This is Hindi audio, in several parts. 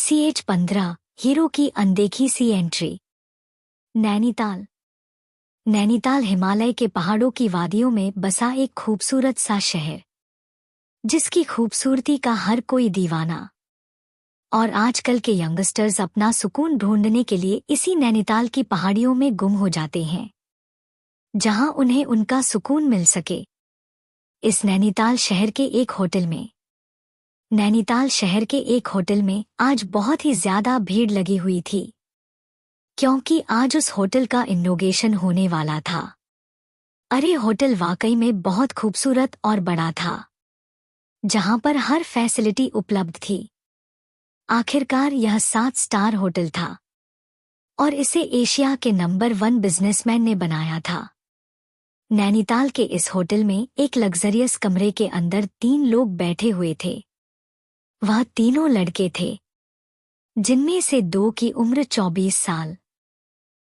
CH-15 हीरो की अनदेखी सी एंट्री। नैनीताल। नैनीताल हिमालय के पहाड़ों की वादियों में बसा एक खूबसूरत सा शहर, जिसकी खूबसूरती का हर कोई दीवाना। और आजकल के यंगस्टर्स अपना सुकून ढूंढने के लिए इसी नैनीताल की पहाड़ियों में गुम हो जाते हैं, जहां उन्हें उनका सुकून मिल सके। इस नैनीताल शहर के एक होटल में आज बहुत ही ज्यादा भीड़ लगी हुई थी, क्योंकि आज उस होटल का इनॉग्रेशन होने वाला था। अरे होटल वाकई में बहुत खूबसूरत और बड़ा था, जहां पर हर फैसिलिटी उपलब्ध थी। आखिरकार यह 7 स्टार होटल था और इसे एशिया के नंबर 1 बिजनेसमैन ने बनाया था। नैनीताल के इस होटल में एक लग्जरियस कमरे के अंदर 3 लोग बैठे हुए थे। वह तीनों लड़के थे, जिनमें से 2 की उम्र 24 साल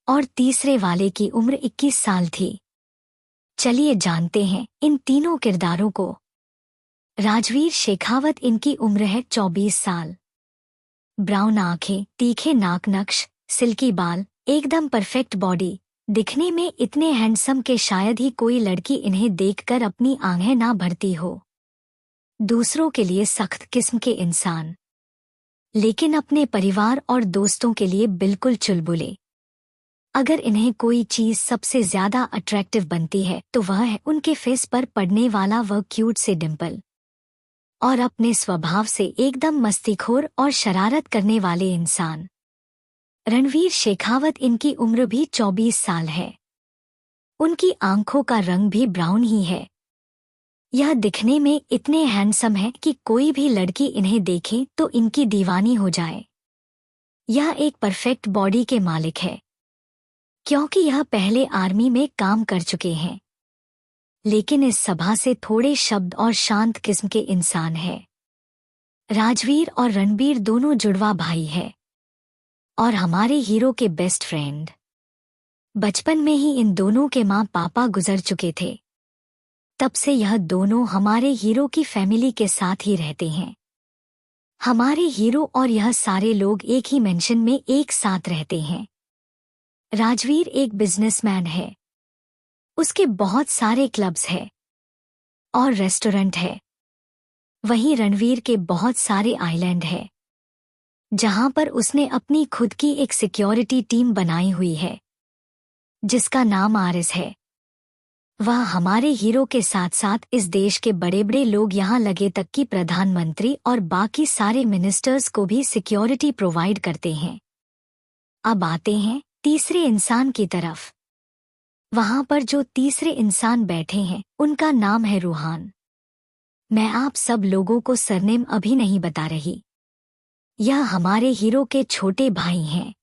और तीसरे वाले की उम्र 21 साल थी। चलिए जानते हैं इन तीनों किरदारों को। राजवीर शेखावत, इनकी उम्र है 24 साल। ब्राउन आंखें, तीखे नाक नक्श, सिल्की बाल, एकदम परफेक्ट बॉडी, दिखने में इतने हैंडसम के शायद ही कोई लड़की इन्हें देखकर अपनी आंखें ना भरती हो। दूसरों के लिए सख्त किस्म के इंसान, लेकिन अपने परिवार और दोस्तों के लिए बिल्कुल चुलबुले। अगर इन्हें कोई चीज सबसे ज्यादा अट्रैक्टिव बनती है तो वह है उनके फेस पर पड़ने वाला वह क्यूट से डिंपल, और अपने स्वभाव से एकदम मस्तीखोर और शरारत करने वाले इंसान। रणवीर शेखावत, इनकी उम्र भी 24 साल है। उनकी आंखों का रंग भी ब्राउन ही है। यह दिखने में इतने हैंडसम है कि कोई भी लड़की इन्हें देखे तो इनकी दीवानी हो जाए। यह एक परफेक्ट बॉडी के मालिक है, क्योंकि यह पहले आर्मी में काम कर चुके हैं, लेकिन इस सभा से थोड़े शब्द और शांत किस्म के इंसान है। राजवीर और रणबीर दोनों जुड़वा भाई है और हमारे हीरो के बेस्ट फ्रेंड। बचपन में ही इन दोनों के माँ पापा गुजर चुके थे, तब से यह दोनों हमारे हीरो की फैमिली के साथ ही रहते हैं। हमारे हीरो और यह सारे लोग एक ही मेंशन में एक साथ रहते हैं। राजवीर एक बिजनेसमैन है, उसके बहुत सारे क्लब्स हैं और रेस्टोरेंट है। वहीं रणवीर के बहुत सारे आइलैंड है, जहां पर उसने अपनी खुद की एक सिक्योरिटी टीम बनाई हुई है, जिसका नाम आरएस है। वह हमारे हीरो के साथ साथ इस देश के बड़े बड़े लोग यहाँ लगे तक कि प्रधानमंत्री और बाकी सारे मिनिस्टर्स को भी सिक्योरिटी प्रोवाइड करते हैं। अब आते हैं तीसरे इंसान की तरफ। वहां पर जो तीसरे इंसान बैठे हैं उनका नाम है रूहान। मैं आप सब लोगों को सरनेम अभी नहीं बता रही। यह हमारे हीरो के छोटे भाई हैं।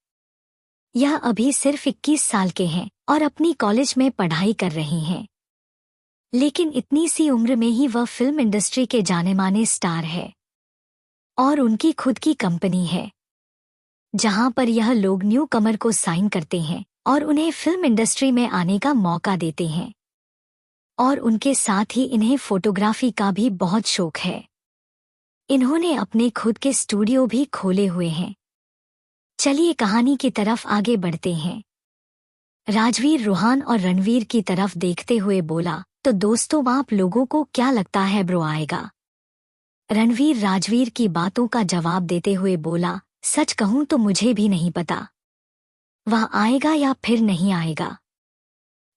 यह अभी सिर्फ 21 साल के हैं और अपनी कॉलेज में पढ़ाई कर रही हैं, लेकिन इतनी सी उम्र में ही वह फिल्म इंडस्ट्री के जाने माने स्टार है और उनकी खुद की कंपनी है, जहां पर यह लोग न्यू कमर को साइन करते हैं और उन्हें फिल्म इंडस्ट्री में आने का मौका देते हैं। और उनके साथ ही इन्हें फोटोग्राफी का भी बहुत शौक है। इन्होंने अपने खुद के स्टूडियो भी खोले हुए हैं। चलिए कहानी की तरफ आगे बढ़ते हैं। राजवीर रूहान और रणवीर की तरफ देखते हुए बोला, तो दोस्तों आप लोगों को क्या लगता है ब्रो आएगा? रणवीर राजवीर की बातों का जवाब देते हुए बोला, सच कहूं तो मुझे भी नहीं पता वह आएगा या फिर नहीं आएगा।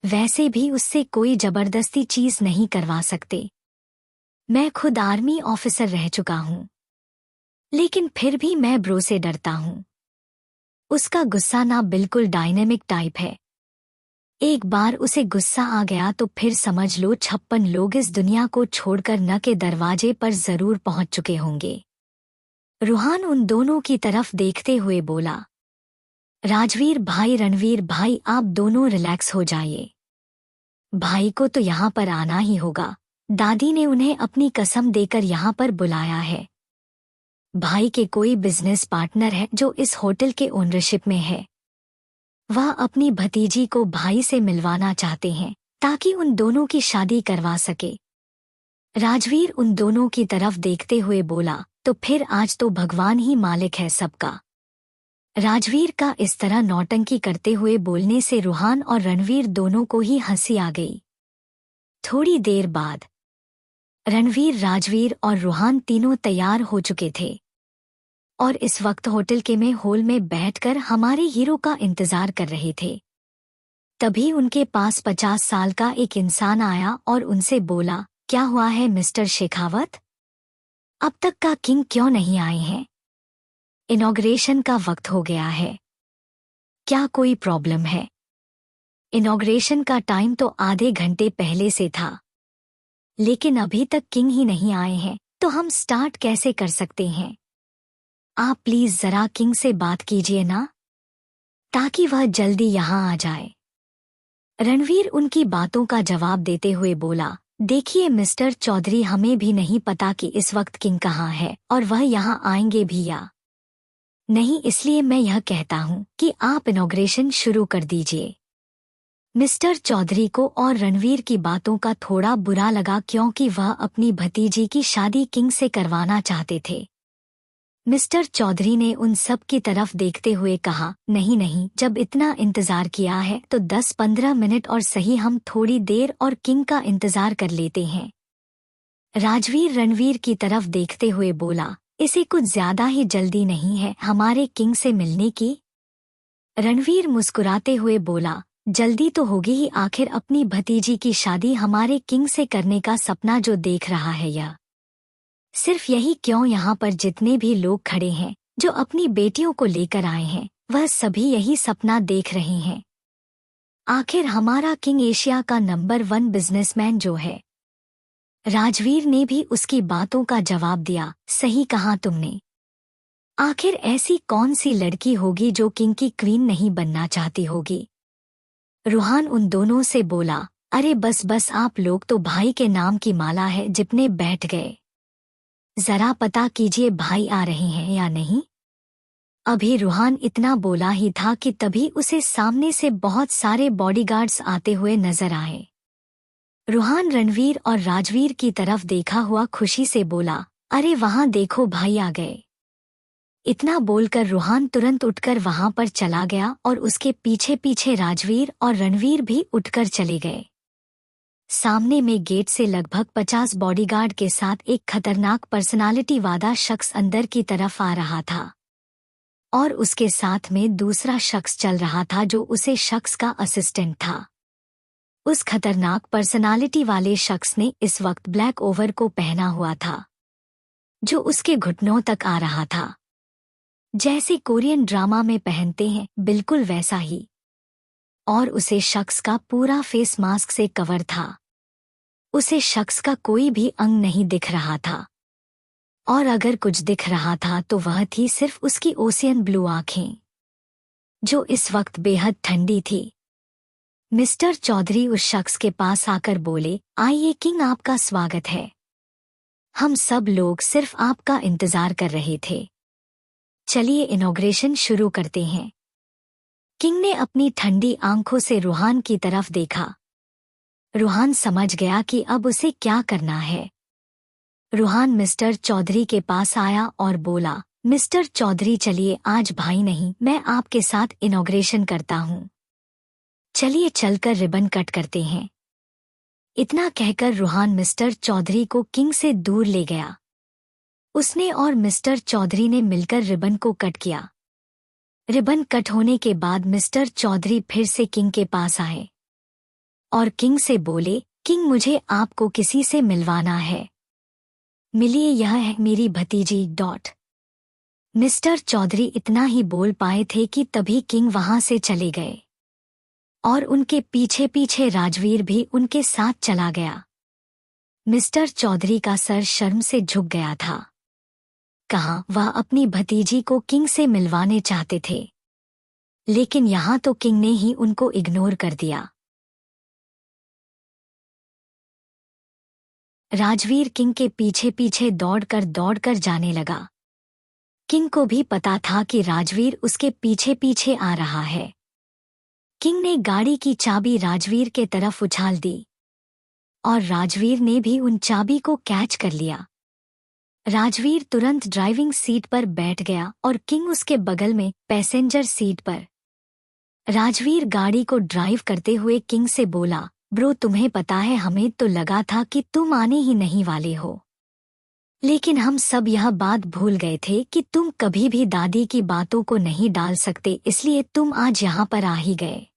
वैसे भी उससे कोई जबरदस्ती चीज नहीं करवा सकते। मैं खुद आर्मी ऑफिसर रह चुका हूं, लेकिन फिर भी मैं ब्रो से डरता हूं। उसका गुस्सा ना बिल्कुल डायनेमिक टाइप है। एक बार उसे गुस्सा आ गया तो फिर समझ लो 56 लोग इस दुनिया को छोड़कर न के दरवाजे पर जरूर पहुंच चुके होंगे। रूहान उन दोनों की तरफ देखते हुए बोला, राजवीर भाई, रणवीर भाई, आप दोनों रिलैक्स हो जाइए। भाई को तो यहाँ पर आना ही होगा। दादी ने उन्हें अपनी कसम देकर यहाँ पर बुलाया है। भाई के कोई बिजनेस पार्टनर है जो इस होटल के ओनरशिप में है। वह अपनी भतीजी को भाई से मिलवाना चाहते हैं ताकि उन दोनों की शादी करवा सके। राजवीर उन दोनों की तरफ देखते हुए बोला, तो फिर आज तो भगवान ही मालिक है सबका। राजवीर का इस तरह नौटंकी करते हुए बोलने से रूहान और रणवीर दोनों को ही हंसी आ गई। थोड़ी देर बाद रणवीर, राजवीर और रूहान तीनों तैयार हो चुके थे और इस वक्त होटल के हॉल में बैठकर हमारे हीरो का इंतजार कर रहे थे। तभी उनके पास 50 साल का एक इंसान आया और उनसे बोला, क्या हुआ है मिस्टर शेखावत? अब तक का किंग क्यों नहीं आए हैं? इनॉग्रेशन का वक्त हो गया है, क्या कोई प्रॉब्लम है? इनॉग्रेशन का टाइम तो आधे घंटे पहले से था, लेकिन अभी तक किंग ही नहीं आए हैं, तो हम स्टार्ट कैसे कर सकते हैं? आप प्लीज जरा किंग से बात कीजिए ना, ताकि वह जल्दी यहाँ आ जाए। रणवीर उनकी बातों का जवाब देते हुए बोला, देखिए मिस्टर चौधरी, हमें भी नहीं पता कि इस वक्त किंग कहाँ है और वह यहाँ आएंगे भी या नहीं, इसलिए मैं यह कहता हूँ कि आप इनॉग्रेशन शुरू कर दीजिए। मिस्टर चौधरी को और रणवीर की बातों का थोड़ा बुरा लगा, क्योंकि वह अपनी भतीजी की शादी किंग से करवाना चाहते थे। मिस्टर चौधरी ने उन सब की तरफ देखते हुए कहा, नहीं नहीं, जब इतना इंतजार किया है तो 10-15 मिनट और सही, हम थोड़ी देर और किंग का इंतजार कर लेते हैं। राजवीर रणवीर की तरफ देखते हुए बोला, इसे कुछ ज्यादा ही जल्दी नहीं है हमारे किंग से मिलने की? रणवीर मुस्कुराते हुए बोला, जल्दी तो होगी ही, आखिर अपनी भतीजी की शादी हमारे किंग से करने का सपना जो देख रहा है यह सिर्फ यही क्यों, यहाँ पर जितने भी लोग खड़े हैं जो अपनी बेटियों को लेकर आए हैं, वह सभी यही सपना देख रहे हैं। आखिर हमारा किंग एशिया का नंबर 1 बिजनेसमैन जो है। राजवीर ने भी उसकी बातों का जवाब दिया, सही कहा तुमने। आखिर ऐसी कौन सी लड़की होगी जो किंग की क्वीन नहीं बनना चाहती होगी? रूहान उन दोनों से बोला, अरे बस बस, आप लोग तो भाई के नाम की माला है जिपने बैठ गए। जरा पता कीजिए भाई आ रहे हैं या नहीं। अभी रूहान इतना बोला ही था कि तभी उसे सामने से बहुत सारे बॉडीगार्ड्स आते हुए नजर आए। रूहान रणवीर और राजवीर की तरफ देखा हुआ खुशी से बोला, अरे वहां देखो भाई आ गए। इतना बोलकर रूहान तुरंत उठकर वहां पर चला गया और उसके पीछे पीछे राजवीर और रणवीर भी उठकर चले गए। सामने में गेट से लगभग 50 बॉडीगार्ड के साथ एक खतरनाक पर्सनालिटी वाला शख्स अंदर की तरफ आ रहा था और उसके साथ में दूसरा शख्स चल रहा था जो उसे शख्स का असिस्टेंट था। उस खतरनाक पर्सनालिटी वाले शख्स ने इस वक्त ब्लैक ओवर को पहना हुआ था जो उसके घुटनों तक आ रहा था, जैसे कोरियन ड्रामा में पहनते हैं, बिल्कुल वैसा ही। और उसे शख्स का पूरा फेस मास्क से कवर था। उसे शख्स का कोई भी अंग नहीं दिख रहा था और अगर कुछ दिख रहा था तो वह थी सिर्फ उसकी ओशियन ब्लू आंखें, जो इस वक्त बेहद ठंडी थी। मिस्टर चौधरी उस शख्स के पास आकर बोले, आइए किंग, आपका स्वागत है। हम सब लोग सिर्फ आपका इंतजार कर रहे थे। चलिए इनॉग्रेशन शुरू करते हैं। किंग ने अपनी ठंडी आंखों से रूहान की तरफ देखा। रूहान समझ गया कि अब उसे क्या करना है। रूहान मिस्टर चौधरी के पास आया और बोला, मिस्टर चौधरी चलिए, आज भाई नहीं मैं आपके साथ इनॉग्रेशन करता हूँ। चलिए चलकर रिबन कट करते हैं। इतना कहकर रूहान मिस्टर चौधरी को किंग से दूर ले गया। उसने और मिस्टर चौधरी ने मिलकर रिबन को कट किया। रिबन कट होने के बाद मिस्टर चौधरी फिर से किंग के पास आए और किंग से बोले, किंग मुझे आपको किसी से मिलवाना है। मिलिए, यह है मेरी भतीजी डॉट। मिस्टर चौधरी इतना ही बोल पाए थे कि तभी किंग वहां से चले गए और उनके पीछे पीछे राजवीर भी उनके साथ चला गया। मिस्टर चौधरी का सर शर्म से झुक गया था। कहाँ वह अपनी भतीजी को किंग से मिलवाने चाहते थे, लेकिन यहाँ तो किंग ने ही उनको इग्नोर कर दिया। राजवीर किंग के पीछे पीछे दौड़कर जाने लगा। किंग को भी पता था कि राजवीर उसके पीछे पीछे आ रहा है। किंग ने गाड़ी की चाबी राजवीर के तरफ उछाल दी और राजवीर ने भी उन चाबी को कैच कर लिया। राजवीर तुरंत ड्राइविंग सीट पर बैठ गया और किंग उसके बगल में पैसेंजर सीट पर। राजवीर गाड़ी को ड्राइव करते हुए किंग से बोला, ब्रो तुम्हें पता है हमें तो लगा था कि तुम आने ही नहीं वाले हो, लेकिन हम सब यह बात भूल गए थे कि तुम कभी भी दादी की बातों को नहीं डाल सकते, इसलिए तुम आज यहाँ पर आ ही गए।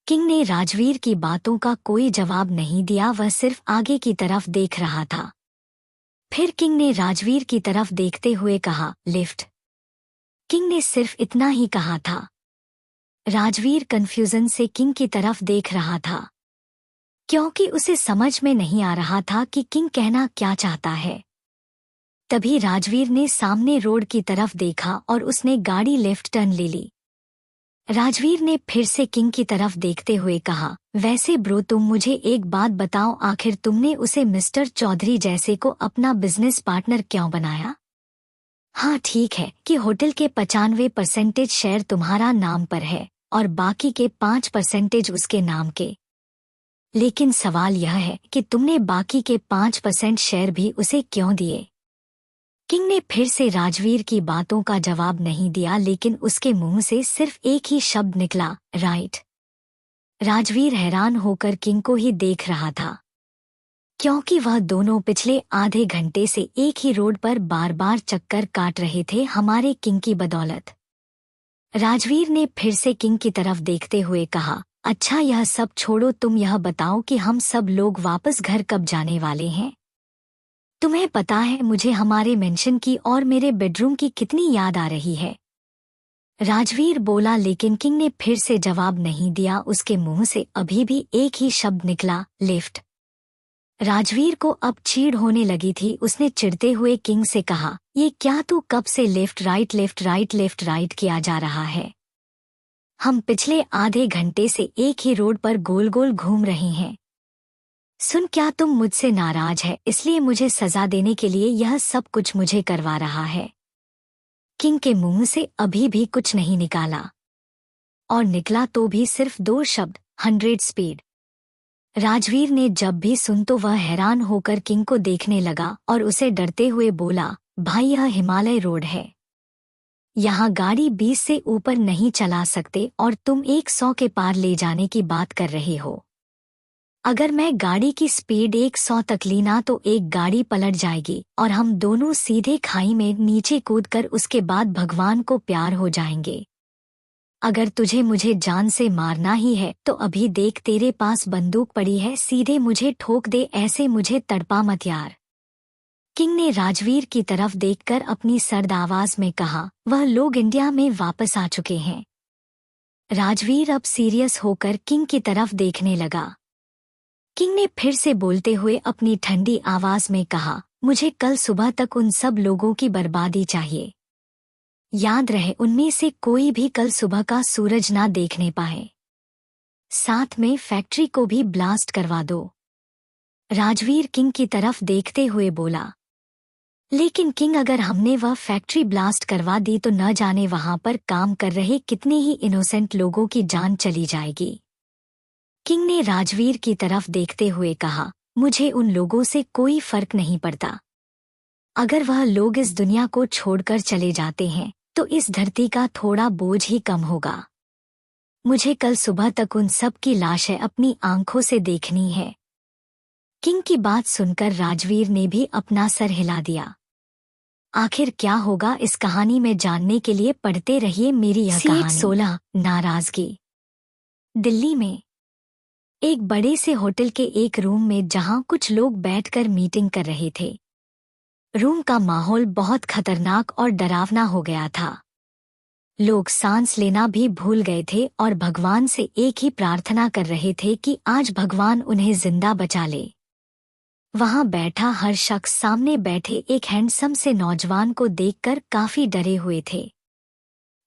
किंग ने राजवीर की बातों का कोई जवाब नहीं दिया, वह सिर्फ आगे की तरफ देख रहा था। फिर किंग ने राजवीर की तरफ देखते हुए कहा, लिफ्ट। किंग ने सिर्फ इतना ही कहा था। राजवीर कन्फ्यूजन से किंग की तरफ देख रहा था, क्योंकि उसे समझ में नहीं आ रहा था कि किंग कहना क्या चाहता है। तभी राजवीर ने सामने रोड की तरफ देखा और उसने गाड़ी लेफ्ट टर्न ले ली। राजवीर ने फिर से किंग की तरफ देखते हुए कहा, वैसे ब्रो तुम मुझे एक बात बताओ, आखिर तुमने उसे मिस्टर चौधरी जैसे को अपना बिजनेस पार्टनर क्यों बनाया? हाँ ठीक है कि होटल के 95% शेयर तुम्हारा नाम पर है और बाकी के 5% उसके नाम के, लेकिन सवाल यह है कि तुमने बाकी के 5% शेयर भी उसे क्यों दिए? किंग ने फिर से राजवीर की बातों का जवाब नहीं दिया, लेकिन उसके मुंह से सिर्फ एक ही शब्द निकला, राइट। राजवीर हैरान होकर किंग को ही देख रहा था, क्योंकि वह दोनों पिछले आधे घंटे से एक ही रोड पर बार बार चक्कर काट रहे थे हमारे किंग की बदौलत। राजवीर ने फिर से किंग की तरफ देखते हुए कहा, अच्छा यह सब छोड़ो, तुम यह बताओ कि हम सब लोग वापस घर कब जाने वाले हैं? तुम्हें पता है मुझे हमारे मेंशन की और मेरे बेडरूम की कितनी याद आ रही है? राजवीर बोला, लेकिन किंग ने फिर से जवाब नहीं दिया। उसके मुंह से अभी भी एक ही शब्द निकला, लिफ्ट। राजवीर को अब चीड़ होने लगी थी। उसने चिढ़ते हुए किंग से कहा, ये क्या तू कब से left right left right left right किया जा रहा है? हम पिछले आधे घंटे से एक ही रोड पर गोल गोल घूम रहे हैं। सुन, क्या तुम मुझसे नाराज है इसलिए मुझे सजा देने के लिए यह सब कुछ मुझे करवा रहा है? किंग के मुंह से अभी भी कुछ नहीं निकाला, और निकला तो भी सिर्फ 2 शब्द, 100 स्पीड। राजवीर ने जब भी सुन तो वह हैरान होकर किंग को देखने लगा और उसे डरते हुए बोला, भाई यह हिमालय रोड है, यहाँ गाड़ी 20 से ऊपर नहीं चला सकते और तुम 100 के पार ले जाने की बात कर रहे हो। अगर मैं गाड़ी की स्पीड 100 तक ली ना तो एक गाड़ी पलट जाएगी और हम दोनों सीधे खाई में नीचे कूदकर उसके बाद भगवान को प्यार हो जाएंगे। अगर तुझे मुझे जान से मारना ही है तो अभी देख तेरे पास बंदूक पड़ी है, सीधे मुझे ठोक दे, ऐसे मुझे तड़पा मत यार। किंग ने राजवीर की तरफ देखकर अपनी सर्द आवाज में कहा, वह लोग इंडिया में वापस आ चुके हैं। राजवीर अब सीरियस होकर किंग की तरफ देखने लगा। किंग ने फिर से बोलते हुए अपनी ठंडी आवाज में कहा, मुझे कल सुबह तक उन सब लोगों की बर्बादी चाहिए। याद रहे उनमें से कोई भी कल सुबह का सूरज ना देखने पाए। साथ में फैक्ट्री को भी ब्लास्ट करवा दो। राजवीर किंग की तरफ देखते हुए बोला, लेकिन किंग अगर हमने वह फैक्ट्री ब्लास्ट करवा दी तो न जाने वहां पर काम कर रहे कितने ही इनोसेंट लोगों की जान चली जाएगी। किंग ने राजवीर की तरफ देखते हुए कहा, मुझे उन लोगों से कोई फर्क नहीं पड़ता। अगर वह लोग इस दुनिया को छोड़कर चले जाते हैं तो इस धरती का थोड़ा बोझ ही कम होगा। मुझे कल सुबह तक उन सब की लाशें अपनी आंखों से देखनी है। किंग की बात सुनकर राजवीर ने भी अपना सर हिला दिया। आखिर क्या होगा इस कहानी में जानने के लिए पढ़ते रहिए मेरी यह कहानी। 16 नाराजगी। दिल्ली में एक बड़े से होटल के एक रूम में जहां कुछ लोग बैठकर मीटिंग कर रहे थे। रूम का माहौल बहुत खतरनाक और डरावना हो गया था। लोग सांस लेना भी भूल गए थे और भगवान से एक ही प्रार्थना कर रहे थे कि आज भगवान उन्हें जिंदा बचा ले। वहां बैठा हर शख्स सामने बैठे एक हैंडसम से नौजवान को देखकर काफी डरे हुए थे।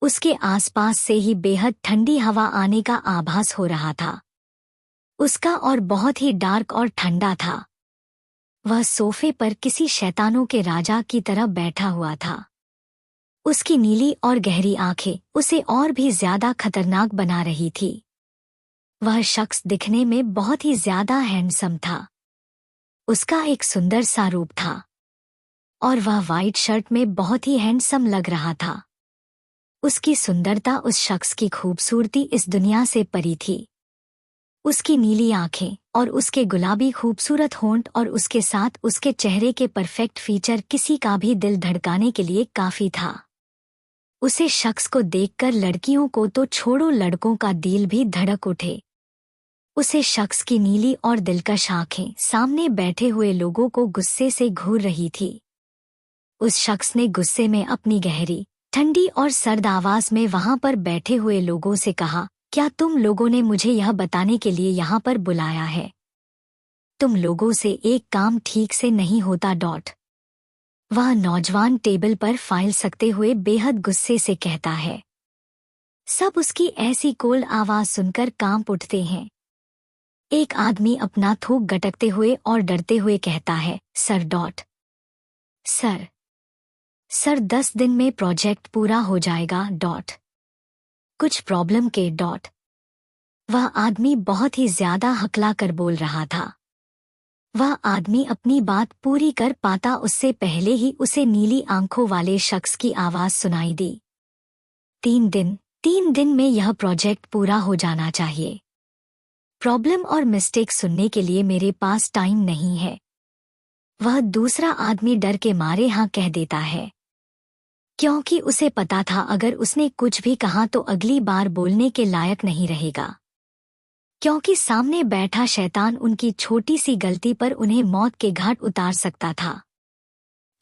उसके आसपास से ही बेहद ठंडी हवा आने का आभास हो रहा था। उसका और बहुत ही डार्क और ठंडा था। वह सोफे पर किसी शैतानों के राजा की तरह बैठा हुआ था। उसकी नीली और गहरी आंखें उसे और भी ज्यादा खतरनाक बना रही थी। वह शख्स दिखने में बहुत ही ज्यादा हैंडसम था। उसका एक सुंदर सा रूप था और वह वाइट शर्ट में बहुत ही हैंडसम लग रहा था। उसकी सुंदरता उस शख्स की खूबसूरती इस दुनिया से परी थी। उसकी नीली आंखें और उसके गुलाबी खूबसूरत होंठ और उसके साथ उसके चेहरे के परफेक्ट फीचर किसी का भी दिल धड़काने के लिए काफी था। उसे शख्स को देखकर लड़कियों को तो छोड़ो, लड़कों का दिल भी धड़क उठे। उसे शख्स की नीली और दिलकश आंखें सामने बैठे हुए लोगों को गुस्से से घूर रही थी। उस शख्स ने गुस्से में अपनी गहरी, ठंडी और सर्द आवाज में वहां पर बैठे हुए लोगों से कहा, क्या तुम लोगों ने मुझे यह बताने के लिए यहाँ पर बुलाया है? तुम लोगों से एक काम ठीक से नहीं होता। वह नौजवान टेबल पर फाइल सकते हुए बेहद गुस्से से कहता है। सब उसकी ऐसी कोल्ड आवाज सुनकर कांप उठते हैं। एक आदमी अपना थूक गटकते हुए और डरते हुए कहता है, सर 10 दिन में प्रोजेक्ट पूरा हो जाएगा। कुछ प्रॉब्लम के। वह आदमी बहुत ही ज्यादा हकला कर बोल रहा था। वह आदमी अपनी बात पूरी कर पाता उससे पहले ही उसे नीली आंखों वाले शख्स की आवाज सुनाई दी। 3 दिन में यह प्रोजेक्ट पूरा हो जाना चाहिए। प्रॉब्लम और मिस्टेक सुनने के लिए मेरे पास टाइम नहीं है। वह दूसरा आदमी डर के मारे हाँ कह देता है, क्योंकि उसे पता था अगर उसने कुछ भी कहा तो अगली बार बोलने के लायक नहीं रहेगा, क्योंकि सामने बैठा शैतान उनकी छोटी सी गलती पर उन्हें मौत के घाट उतार सकता था।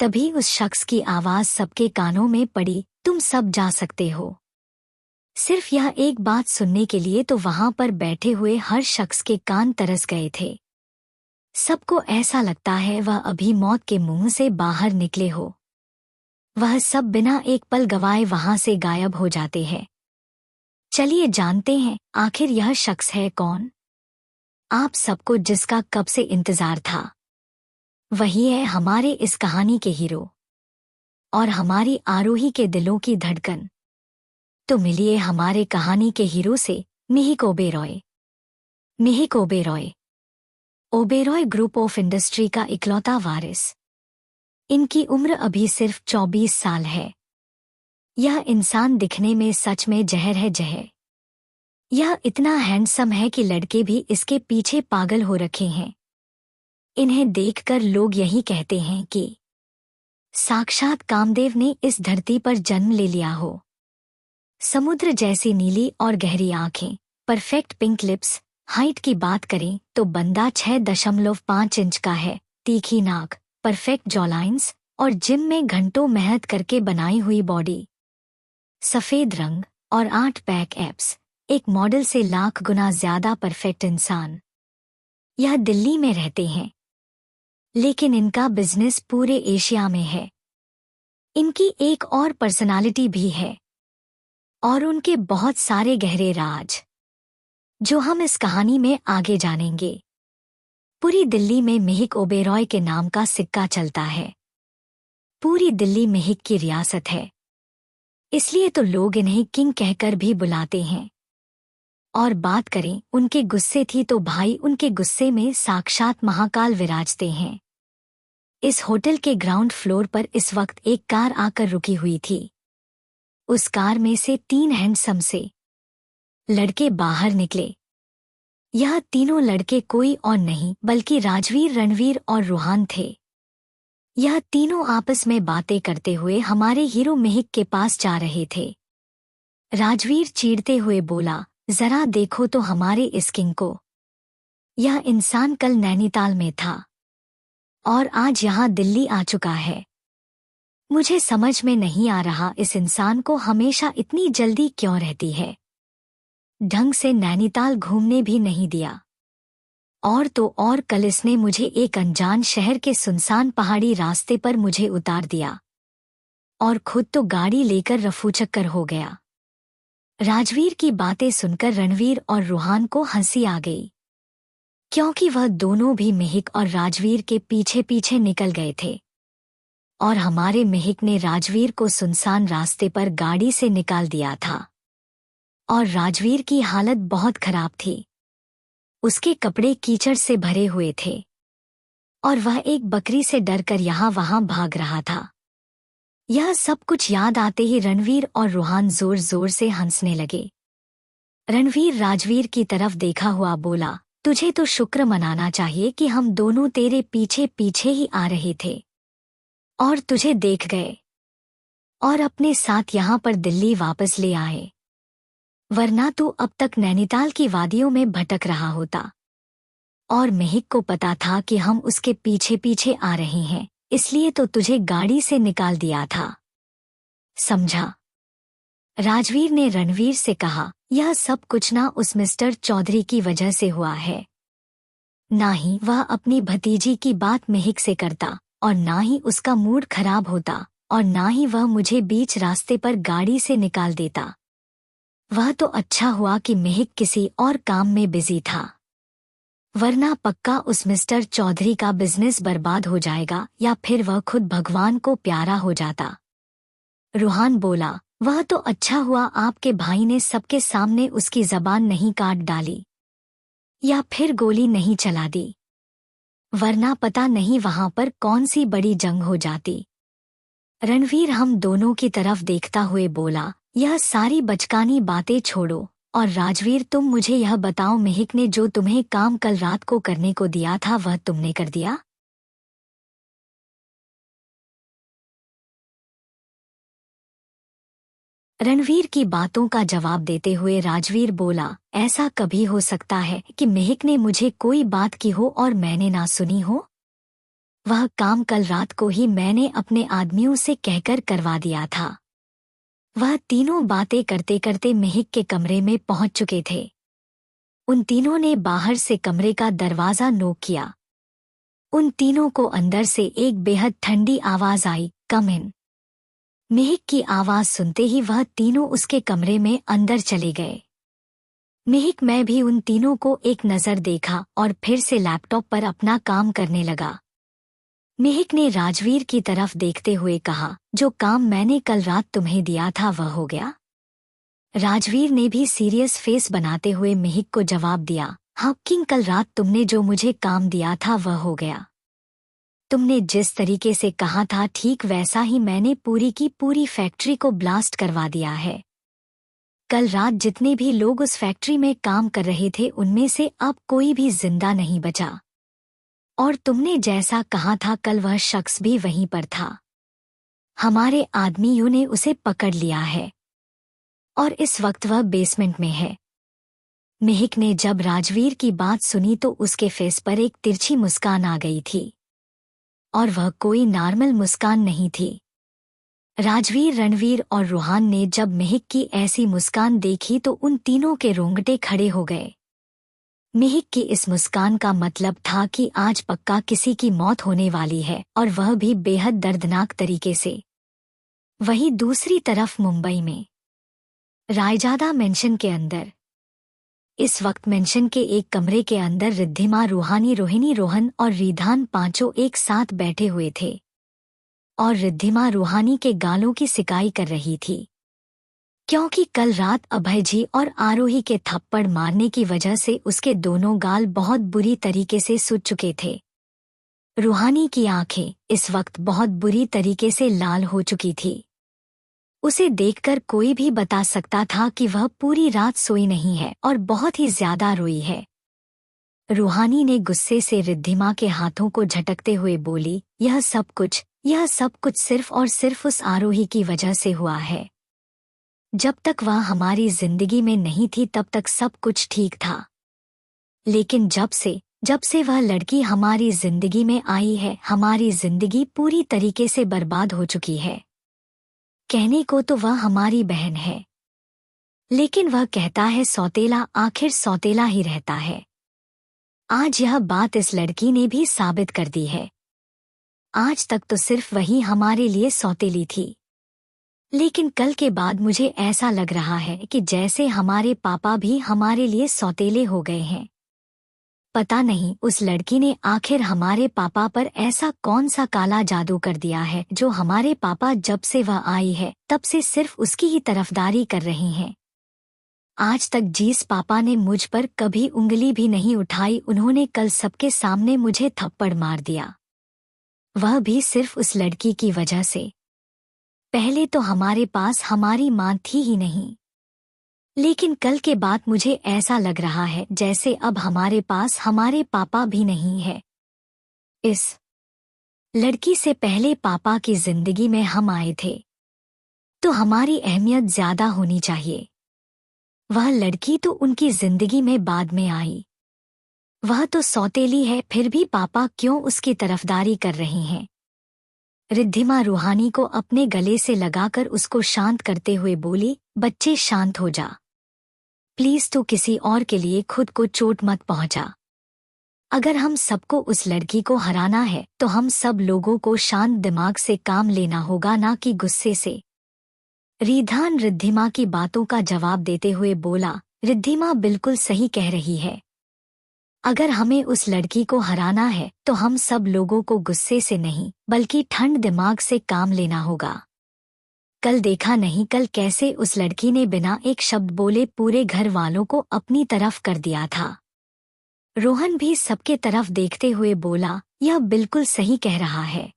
तभी उस शख्स की आवाज सबके कानों में पड़ी, तुम सब जा सकते हो। सिर्फ यह एक बात सुनने के लिए तो वहां पर बैठे हुए हर शख्स के कान तरस गए थे। सबको ऐसा लगता है वह अभी मौत के मुंह से बाहर निकले हो। वह सब बिना एक पल गवाए वहां से गायब हो जाते हैं। चलिए जानते हैं आखिर यह शख्स है कौन। आप सबको जिसका कब से इंतजार था, वही है हमारे इस कहानी के हीरो और हमारी आरोही के दिलों की धड़कन। तो मिलिए हमारे कहानी के हीरो से, Mihik Oberoi. Mihik Oberoi group of industry का इकलौता वारिस। इनकी उम्र अभी सिर्फ 24 साल है। यह इंसान दिखने में सच में जहर है जहर। यह इतना हैंडसम है कि लड़के भी इसके पीछे पागल हो रखे हैं। इन्हें देखकर लोग यही कहते हैं कि साक्षात कामदेव ने इस धरती पर जन्म ले लिया हो। समुद्र जैसी नीली और गहरी आंखें, परफेक्ट पिंक लिप्स। हाइट की बात करें तो बंदा 6.5 इंच का है। तीखी नाक, परफेक्ट जॉलाइंस और जिम में घंटों मेहनत करके बनाई हुई बॉडी। सफेद रंग और 8 पैक एब्स। एक मॉडल से लाख गुना ज्यादा परफेक्ट इंसान। यह दिल्ली में रहते हैं, लेकिन इनका बिजनेस पूरे एशिया में है। इनकी एक और पर्सनालिटी भी है और उनके बहुत सारे गहरे राज, जो हम इस कहानी में आगे जानेंगे। पूरी दिल्ली में मिहिक ओबेरॉय के नाम का सिक्का चलता है। पूरी दिल्ली मिहिक की रियासत है, इसलिए तो लोग इन्हें किंग कहकर भी बुलाते हैं। और बात करें उनके गुस्से की तो भाई उनके गुस्से में साक्षात महाकाल विराजते हैं। इस होटल के ग्राउंड फ्लोर पर इस वक्त एक कार आकर रुकी हुई थी। उस कार में से 3 हैंडसम से लड़के बाहर निकले। यह तीनों लड़के कोई और नहीं बल्कि राजवीर, रणवीर और रूहान थे। यह तीनों आपस में बातें करते हुए हमारे हीरो मिहिक के पास जा रहे थे। राजवीर चीढ़ते हुए बोला, जरा देखो तो हमारे इस किंग को। यह इंसान कल नैनीताल में था और आज यहाँ दिल्ली आ चुका है। मुझे समझ में नहीं आ रहा इस इंसान को हमेशा इतनी जल्दी क्यों रहती है। ढंग से नैनीताल घूमने भी नहीं दिया। और तो और कल इसने मुझे एक अनजान शहर के सुनसान पहाड़ी रास्ते पर मुझे उतार दिया और खुद तो गाड़ी लेकर रफूचक्कर हो गया। राजवीर की बातें सुनकर रणवीर और रूहान को हंसी आ गई, क्योंकि वह दोनों भी मिहिक और राजवीर के पीछे पीछे निकल गए थे और हमारे मिहिक ने राजवीर को सुनसान रास्ते पर गाड़ी से निकाल दिया था। और राजवीर की हालत बहुत खराब थी। उसके कपड़े कीचड़ से भरे हुए थे और वह एक बकरी से डरकर यहाँ वहाँ भाग रहा था। यह सब कुछ याद आते ही रणवीर और रूहान जोर जोर से हंसने लगे। रणवीर राजवीर की तरफ देखा हुआ बोला, तुझे तो शुक्र मनाना चाहिए कि हम दोनों तेरे पीछे पीछे ही आ रहे थे और तुझे देख गए और अपने साथ यहाँ पर दिल्ली वापस ले आए, वरना तू अब तक नैनीताल की वादियों में भटक रहा होता। और महक को पता था कि हम उसके पीछे पीछे आ रहे हैं, इसलिए तो तुझे गाड़ी से निकाल दिया था, समझा? राजवीर ने रणवीर से कहा, यह सब कुछ ना उस मिस्टर चौधरी की वजह से हुआ है। ना ही वह अपनी भतीजी की बात महक से करता और ना ही उसका मूड खराब होता और ना ही वह मुझे बीच रास्ते पर गाड़ी से निकाल देता। वह तो अच्छा हुआ कि महक किसी और काम में बिजी था, वरना पक्का उस मिस्टर चौधरी का बिजनेस बर्बाद हो जाएगा या फिर वह खुद भगवान को प्यारा हो जाता। रूहान बोला, वह तो अच्छा हुआ आपके भाई ने सबके सामने उसकी जबान नहीं काट डाली या फिर गोली नहीं चला दी, वरना पता नहीं वहां पर कौन सी बड़ी जंग हो जाती। रणवीर हम दोनों की तरफ देखता हुए बोला, यह सारी बचकानी बातें छोड़ो और राजवीर तुम मुझे यह बताओ, महक ने जो तुम्हें काम कल रात को करने को दिया था वह तुमने कर दिया? रणवीर की बातों का जवाब देते हुए राजवीर बोला, ऐसा कभी हो सकता है कि महक ने मुझे कोई बात की हो और मैंने ना सुनी हो? वह काम कल रात को ही मैंने अपने आदमियों से कहकर करवा दिया था। वह तीनों बातें करते करते महक के कमरे में पहुंच चुके थे। उन तीनों ने बाहर से कमरे का दरवाजा नॉक किया। उन तीनों को अंदर से एक बेहद ठंडी आवाज आई, कम इन। महक की आवाज सुनते ही वह तीनों उसके कमरे में अंदर चले गए। महक मैं भी उन तीनों को एक नज़र देखा और फिर से लैपटॉप पर अपना काम करने लगा। महक ने राजवीर की तरफ देखते हुए कहा, जो काम मैंने कल रात तुम्हें दिया था वह हो गया? राजवीर ने भी सीरियस फेस बनाते हुए महक को जवाब दिया, हाँ किंग, कल रात तुमने जो मुझे काम दिया था वह हो गया। तुमने जिस तरीके से कहा था ठीक वैसा ही मैंने पूरी की पूरी फैक्ट्री को ब्लास्ट करवा दिया है। कल रात जितने भी लोग उस फैक्ट्री में काम कर रहे थे उनमें से अब कोई भी जिंदा नहीं बचा। और तुमने जैसा कहा था कल वह शख्स भी वहीं पर था। हमारे आदमियों ने उसे पकड़ लिया है और इस वक्त वह बेसमेंट में है। महक ने जब राजवीर की बात सुनी तो उसके फेस पर एक तिरछी मुस्कान आ गई थी और वह कोई नॉर्मल मुस्कान नहीं थी। राजवीर, रणवीर और रूहान ने जब महक की ऐसी मुस्कान देखी तो उन तीनों के रोंगटे खड़े हो गए। महक की इस मुस्कान का मतलब था कि आज पक्का किसी की मौत होने वाली है और वह भी बेहद दर्दनाक तरीके से। वहीं दूसरी तरफ मुंबई में रायजादा मेंशन के अंदर इस वक्त मेंशन के एक कमरे के अंदर रिद्धिमा, रूहानी, रोहिणी, रोहन और रिधान पांचों एक साथ बैठे हुए थे और रिद्धिमा रूहानी के गालों की सिकाई कर रही थी, क्योंकि कल रात अभय जी और आरोही के थप्पड़ मारने की वजह से उसके दोनों गाल बहुत बुरी तरीके से सूज चुके थे। रूहानी की आंखें इस वक्त बहुत बुरी तरीके से लाल हो चुकी थी। उसे देखकर कोई भी बता सकता था कि वह पूरी रात सोई नहीं है और बहुत ही ज्यादा रोई है। रूहानी ने गुस्से से रिद्धिमा के हाथों को झटकते हुए बोली, यह सब कुछ सिर्फ और सिर्फ उस आरोही की वजह से हुआ है। जब तक वह हमारी जिंदगी में नहीं थी तब तक सब कुछ ठीक था, लेकिन जब से वह लड़की हमारी जिंदगी में आई है हमारी जिंदगी पूरी तरीके से बर्बाद हो चुकी है। कहने को तो वह हमारी बहन है, लेकिन वह कहता है सौतेला, आखिर सौतेला ही रहता है। आज यह बात इस लड़की ने भी साबित कर दी है। आज तक तो सिर्फ वही हमारे लिए सौतेली थी, लेकिन कल के बाद मुझे ऐसा लग रहा है कि जैसे हमारे पापा भी हमारे लिए सौतेले हो गए हैं। पता नहीं उस लड़की ने आखिर हमारे पापा पर ऐसा कौन सा काला जादू कर दिया है जो हमारे पापा जब से वह आई है तब से सिर्फ उसकी ही तरफदारी कर रहे हैं। आज तक जिस पापा ने मुझ पर कभी उंगली भी नहीं उठाई, उन्होंने कल सबके सामने मुझे थप्पड़ मार दिया, वह भी सिर्फ उस लड़की की वजह से। पहले तो हमारे पास हमारी मां थी ही नहीं, लेकिन कल के बाद मुझे ऐसा लग रहा है जैसे अब हमारे पास हमारे पापा भी नहीं है। इस लड़की से पहले पापा की जिंदगी में हम आए थे, तो हमारी अहमियत ज्यादा होनी चाहिए। वह लड़की तो उनकी जिंदगी में बाद में आई। वह तो सौतेली है, फिर भी पापा क्यों उसकी तरफदारी कर रहे हैं? रिद्धिमा रूहानी को अपने गले से लगाकर उसको शांत करते हुए बोली, बच्चे शांत हो जा प्लीज, तू किसी और के लिए खुद को चोट मत पहुंचा। अगर हम सबको उस लड़की को हराना है तो हम सब लोगों को शांत दिमाग से काम लेना होगा, ना कि गुस्से से। रिधान रिद्धिमा की बातों का जवाब देते हुए बोला, रिद्धिमा बिल्कुल सही कह रही है। अगर हमें उस लड़की को हराना है तो हम सब लोगों को गुस्से से नहीं बल्कि ठंड दिमाग से काम लेना होगा। कल देखा नहीं कल कैसे उस लड़की ने बिना एक शब्द बोले पूरे घर वालों को अपनी तरफ कर दिया था। रोहन भी सबके तरफ देखते हुए बोला, यह बिल्कुल सही कह रहा है।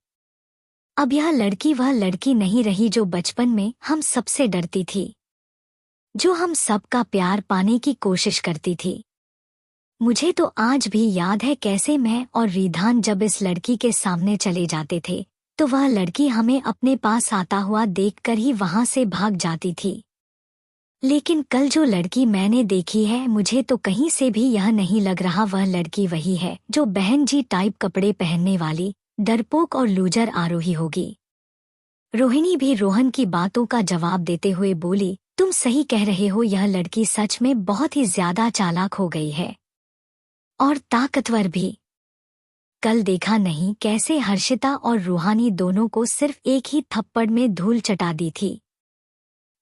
अब यह लड़की वह लड़की नहीं रही जो बचपन में हम सबसे डरती थी, जो हम सबका प्यार पाने की कोशिश करती थी। मुझे तो आज भी याद है कैसे मैं और रिधान जब इस लड़की के सामने चले जाते थे तो वह लड़की हमें अपने पास आता हुआ देखकर ही वहां से भाग जाती थी। लेकिन कल जो लड़की मैंने देखी है, मुझे तो कहीं से भी यह नहीं लग रहा वह लड़की वही है जो बहन जी टाइप कपड़े पहनने वाली डरपोक और लूजर आरोही होगी। रोहिणी भी रोहन की बातों का जवाब देते हुए बोली, तुम सही कह रहे हो, यह लड़की सच में बहुत ही ज्यादा चालाक हो गई है और ताकतवर भी। कल देखा नहीं कैसे हर्षिता और रूहानी दोनों को सिर्फ एक ही थप्पड़ में धूल चटा दी थी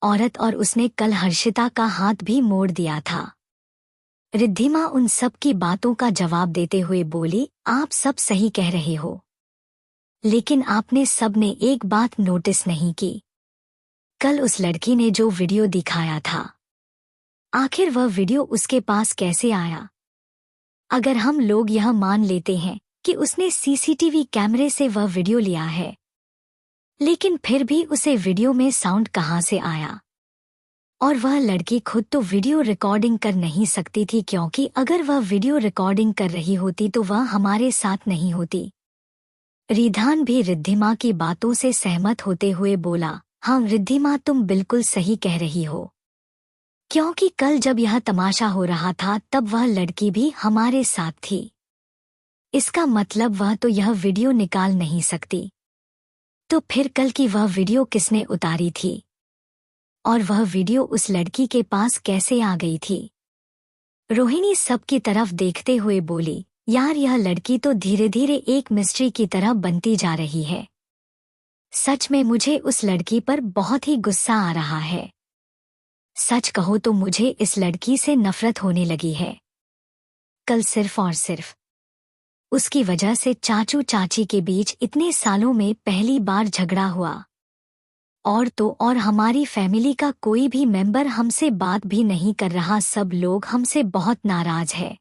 औरत, और उसने कल हर्षिता का हाथ भी मोड़ दिया था। रिद्धिमा उन सब की बातों का जवाब देते हुए बोली, आप सब सही कह रहे हो, लेकिन आपने सब ने एक बात नोटिस नहीं की। कल उस लड़की ने जो वीडियो दिखाया था, आखिर वह वीडियो उसके पास कैसे आया? अगर हम लोग यह मान लेते हैं कि उसने सीसीटीवी कैमरे से वह वीडियो लिया है, लेकिन फिर भी उसे वीडियो में साउंड कहाँ से आया? और वह लड़की खुद तो वीडियो रिकॉर्डिंग कर नहीं सकती थी, क्योंकि अगर वह वीडियो रिकॉर्डिंग कर रही होती तो वह हमारे साथ नहीं होती। रिधान भी रिद्धिमा की बातों से सहमत होते हुए बोला, हाँ रिद्धिमा तुम बिल्कुल सही कह रही हो, क्योंकि कल जब यह तमाशा हो रहा था तब वह लड़की भी हमारे साथ थी। इसका मतलब वह तो यह वीडियो निकाल नहीं सकती। तो फिर कल की वह वीडियो किसने उतारी थी और वह वीडियो उस लड़की के पास कैसे आ गई थी? रोहिणी सबकी तरफ देखते हुए बोली, यार यह लड़की तो धीरे धीरे एक मिस्ट्री की तरह बनती जा रही है। सच में मुझे उस लड़की पर बहुत ही गुस्सा आ रहा है। सच कहो तो मुझे इस लड़की से नफरत होने लगी है। कल सिर्फ और सिर्फ उसकी वजह से चाचू चाची के बीच इतने सालों में पहली बार झगड़ा हुआ, और तो और हमारी फैमिली का कोई भी मेंबर हमसे बात भी नहीं कर रहा, सब लोग हमसे बहुत नाराज है।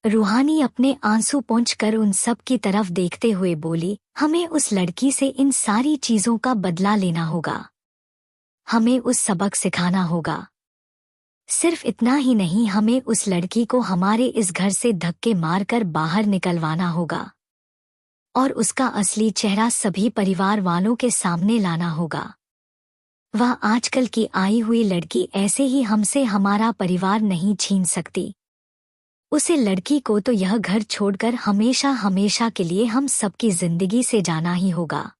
रूहानी अपने आंसू पोंछकर उन सब की तरफ देखते हुए बोली, हमें उस लड़की से इन सारी चीजों का बदला लेना होगा, हमें उस सबक सिखाना होगा। सिर्फ इतना ही नहीं, हमें उस लड़की को हमारे इस घर से धक्के मारकर बाहर निकलवाना होगा और उसका असली चेहरा सभी परिवार वालों के सामने लाना होगा। वह आजकल की आई हुई लड़की ऐसे ही हमसे हमारा परिवार नहीं छीन सकती। उसे लड़की को तो यह घर छोड़कर हमेशा हमेशा के लिए हम सबकी जिंदगी से जाना ही होगा।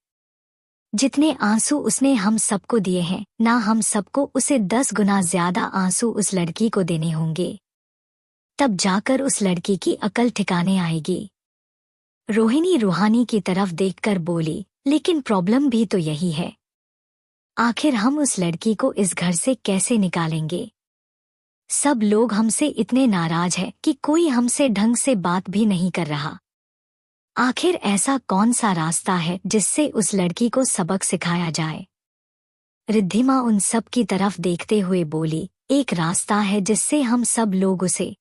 जितने आंसू उसने हम सबको दिए हैं, ना हम सबको उसे 10 गुना ज्यादा आंसू उस लड़की को देने होंगे, तब जाकर उस लड़की की अकल ठिकाने आएगी। रोहिणी रूहानी की तरफ देखकर बोली, लेकिन प्रॉब्लम भी तो यही है, आखिर हम उस लड़की को इस घर से कैसे निकालेंगे? सब लोग हमसे इतने नाराज हैं कि कोई हमसे ढंग से बात भी नहीं कर रहा। आखिर ऐसा कौन सा रास्ता है जिससे उस लड़की को सबक सिखाया जाए? रिद्धिमा उन सब की तरफ देखते हुए बोली, एक रास्ता है जिससे हम सब लोग उसे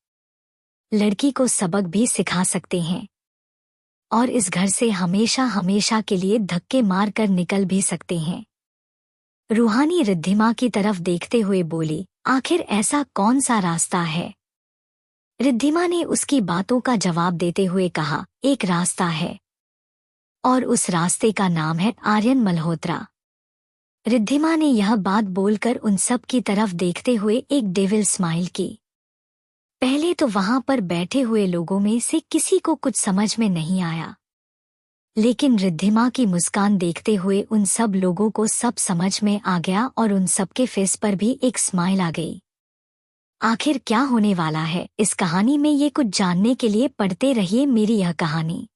लड़की को सबक भी सिखा सकते हैं और इस घर से हमेशा हमेशा के लिए धक्के मार कर निकल भी सकते हैं। रूहानी रिद्धिमा की तरफ देखते हुए बोली, आखिर ऐसा कौन सा रास्ता है? रिद्धिमा ने उसकी बातों का जवाब देते हुए कहा, एक रास्ता है और उस रास्ते का नाम है आर्यन मल्होत्रा। रिद्धिमा ने यह बात बोलकर उन सब की तरफ देखते हुए एक डेविल स्माइल की। पहले तो वहां पर बैठे हुए लोगों में से किसी को कुछ समझ में नहीं आया, लेकिन रिद्धिमा की मुस्कान देखते हुए उन सब लोगों को सब समझ में आ गया और उन सबके फेस पर भी एक स्माइल आ गई। आखिर क्या होने वाला है इस कहानी में, ये कुछ जानने के लिए पढ़ते रहिए मेरी यह कहानी।